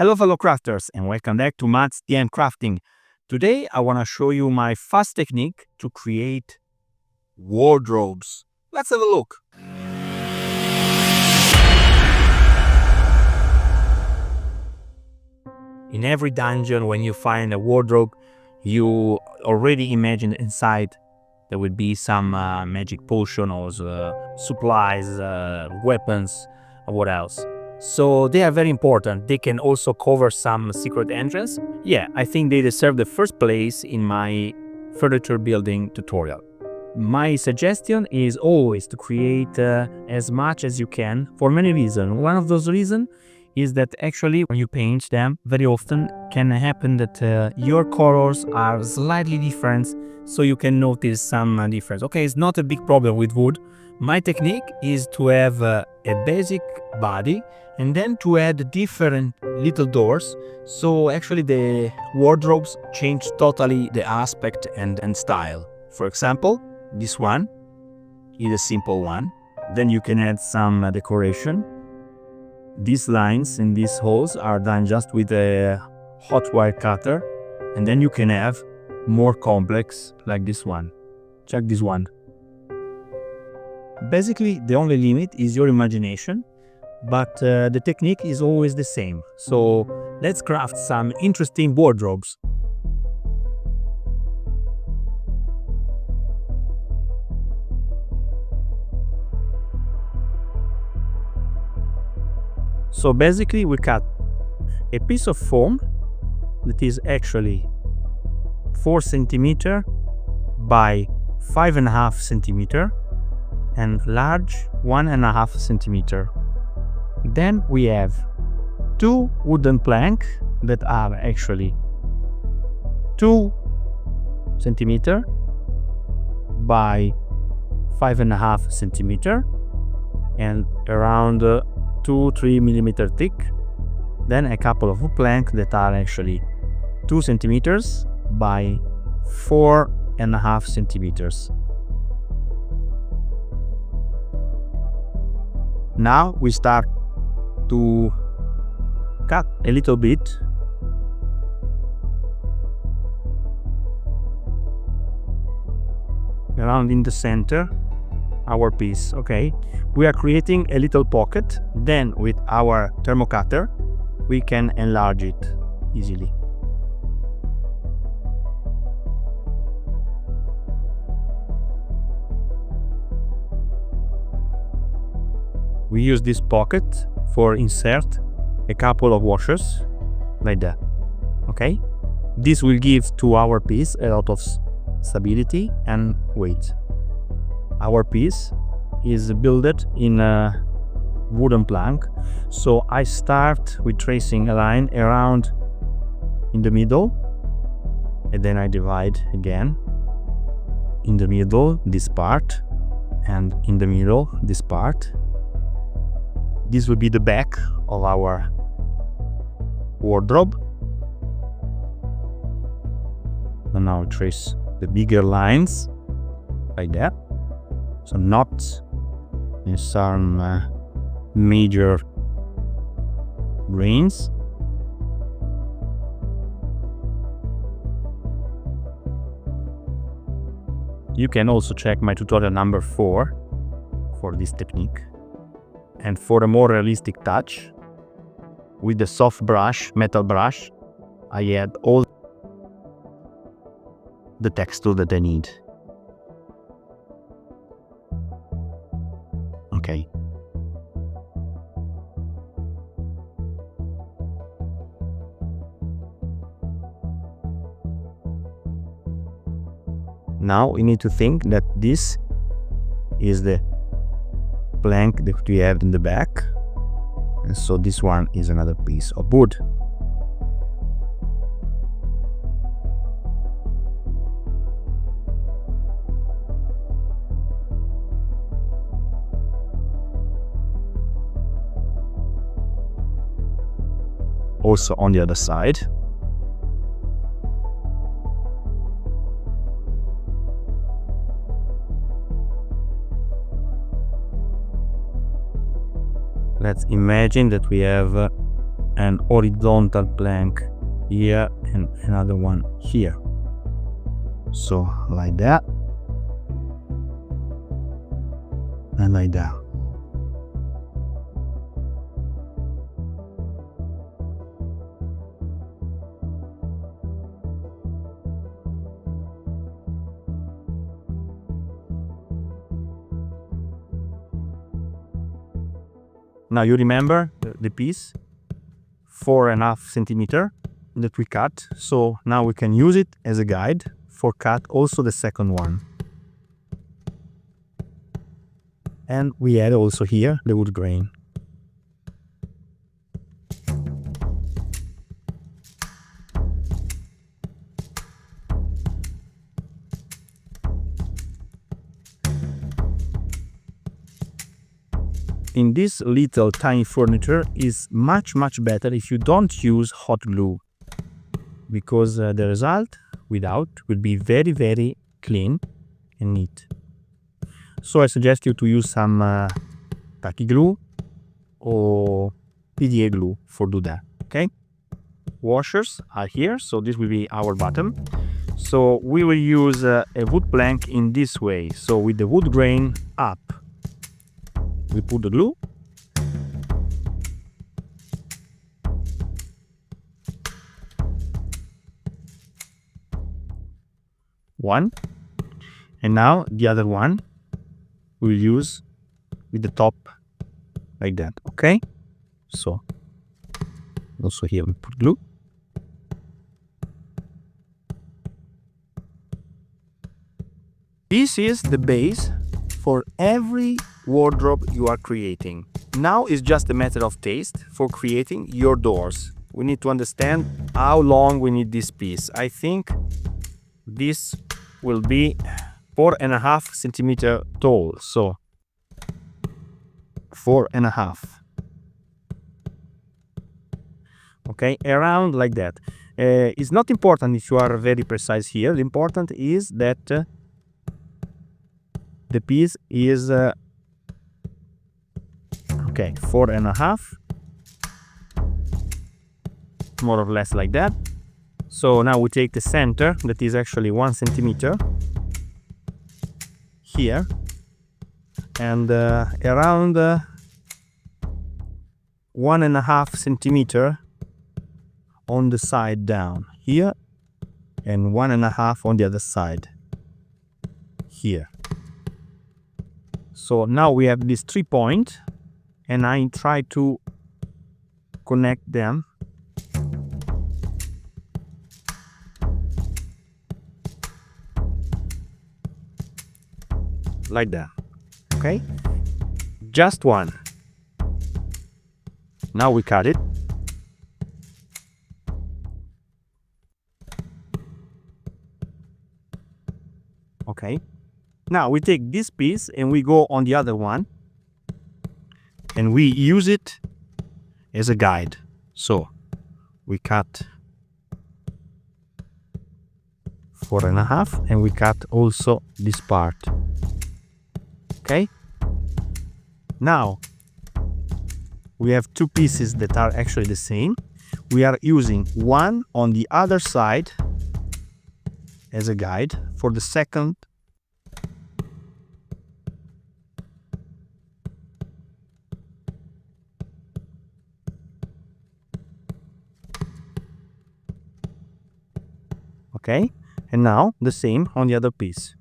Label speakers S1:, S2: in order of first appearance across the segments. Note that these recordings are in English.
S1: Hello fellow crafters and welcome back to maxdmcrafting. Today I want to show you my fast technique to create wardrobes. Let's have a look. In every dungeon, when you find a wardrobe, you already imagine inside there would be some magic potion or supplies, weapons, or what else. So they are very important. They can also cover some secret entrance. Yeah, I think they deserve the first place in my furniture building tutorial. My suggestion is always to create as much as you can for many reasons. One of those reasons is that actually when you paint them, very often can happen that your colors are slightly different, so you can notice some difference. Okay, it's not a big problem with wood. My technique is to have a basic body and then to add different little doors, so actually the wardrobes change totally the aspect and style. For example, this one is a simple one. Then you can add some decoration. These lines and these holes are done just with a hot wire cutter, and then you can have more complex like this one. Check this one. Basically the only limit is your imagination, but the technique is always the same. So let's craft some interesting wardrobes. So basically we cut a piece of foam that is actually 4 centimeter by 5.5 centimeter and large 1.5 centimeter. Then we have 2 wooden planks that are actually 2 centimeter by 5.5 centimeter and around 2-3 millimeter thick. Then a couple of planks that are actually 2 centimeters by 4.5 centimeters. Now we start to cut a little bit around in the center our piece. Okay, we are creating a little pocket. Then with our thermocutter we can enlarge it easily. We use this pocket for insert a couple of washers like that. Okay, this will give to our piece a lot of stability and weight. Our piece is built in a wooden plank, so I start with tracing a line around in the middle, and then I divide again in the middle this part, and in the middle this part. This will be the back of our wardrobe. And now trace the bigger lines like that. So knots and some major grains. You can also check my tutorial number 4 for this technique. And for a more realistic touch, with the soft brush, metal brush, I add all the texture that I need. Okay. Now we need to think that this is the plank that we have in the back, and so this one is another piece of wood. Also on the other side. Let's imagine that we have an horizontal plank here and another one here. So like that and like that. Now you remember the piece 4.5 centimeter that we cut, so now we can use it as a guide for cut also the second one. And we add also here the wood grain. In this little tiny furniture is much better if you don't use hot glue, because the result without will be very clean and neat. So I suggest you to use some tacky glue or PDA glue for do that. Okay, washers are here, so this will be our bottom. So we will use a wood plank in this way, so with the wood grain up. We put the glue. One. And now the other one we'll use with the top like that. Okay? So also here we put glue. This is the base for every wardrobe you are creating. Now it's just a matter of taste for creating your doors. We need to understand how long we need this piece. I think this will be 4.5 centimeter tall, so 4.5. Okay, around like that. It's not important if you are very precise here. The important is that the piece is okay, 4.5, more or less like that. So now we take the center, that is actually 1 centimeter here, and around 1.5 centimeter on the side down here, and 1.5 on the other side here. So now we have these 3 points, and I try to connect them like that. Okay, just one. Now we cut it. Okay, now we take this piece and we go on the other one and we use it as a guide. So we cut 4.5 and we cut also this part. Okay, now we have two pieces that are actually the same. We are using one on the other side as a guide for the second. Okay, and now the same on the other piece.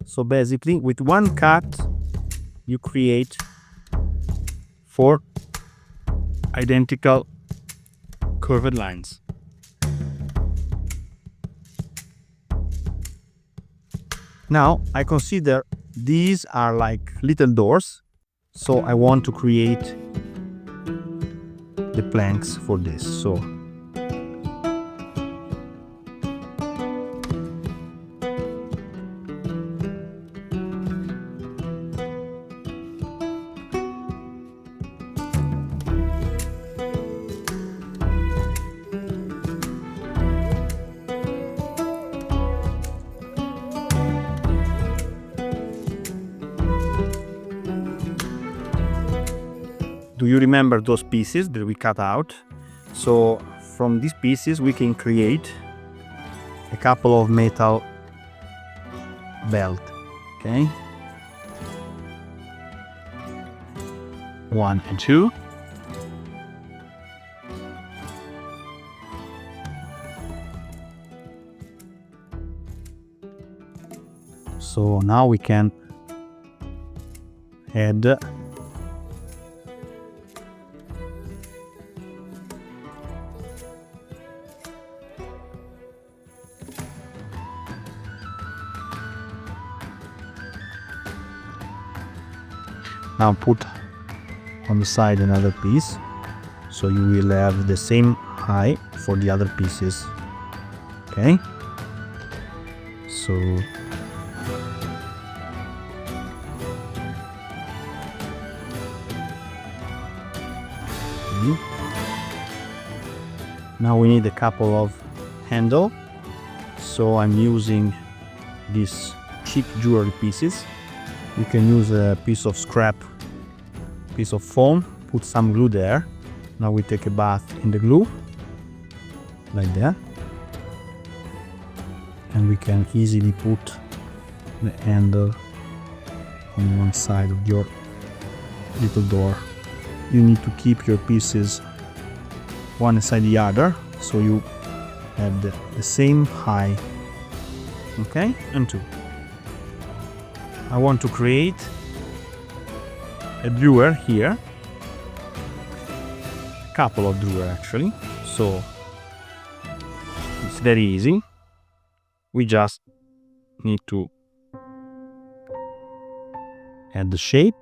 S1: So basically with one cut you create 4 identical curved lines. Now I consider these are like little doors, so I want to create the planks for this. So do you remember those pieces that we cut out. So from these pieces we can create a couple of metal belt. Okay, 1 and 2. So now we can add now put on the side another piece, so you will have the same height for the other pieces. Okay, so now we need a couple of handle, so I'm using these cheap jewelry pieces. You can use a piece of scrap, piece of foam, put some glue there. Now we take a bath in the glue, like that, and we can easily put the handle on one side of your little door. You need to keep your pieces one inside the other, so you have the same height. Okay, and 2. I want to create a drawer here, a couple of drawers actually, so it's very easy. We just need to add the shape.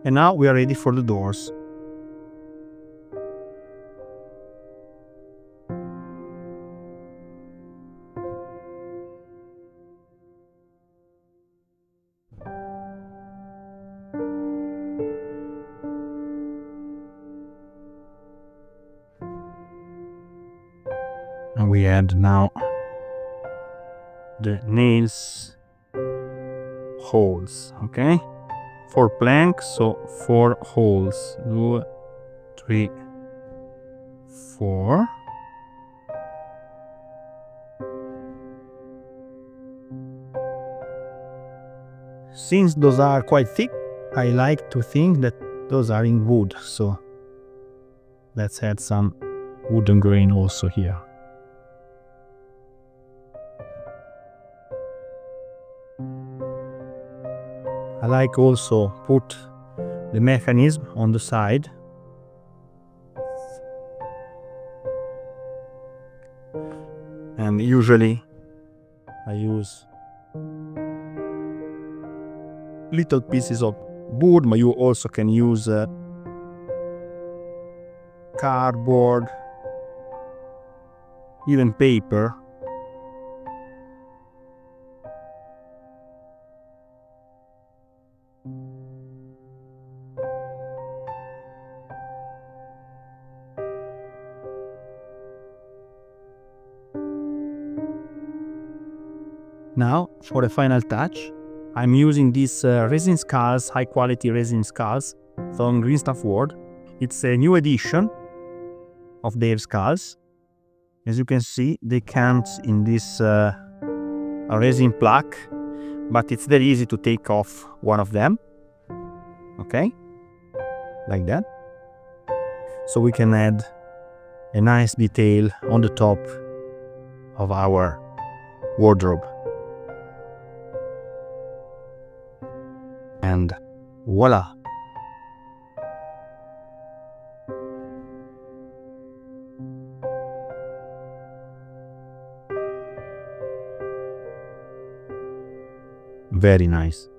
S1: And now we are ready for the doors. And we add now the nails holes, okay? 4 planks, so 4 holes. 2, 3, 4. Since those are quite thick, I like to think that those are in wood, so let's add some wooden grain also here. I like also put the mechanism on the side. And usually I use little pieces of wood, but you also can use cardboard, even paper. Now, for the final touch, I'm using these resin skulls, high quality resin skulls from Green Stuff World. It's a new edition of their skulls. As you can see, they come in this resin plaque, but it's very easy to take off one of them. Okay, like that. So we can add a nice detail on the top of our wardrobe. And voila! Very nice.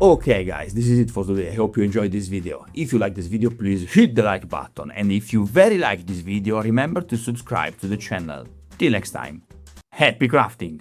S2: Okay guys, this is it for today. I hope you enjoyed this video. If you like this video, please hit the like button, and if you very like this video, remember to subscribe to the channel. Till next time, happy crafting!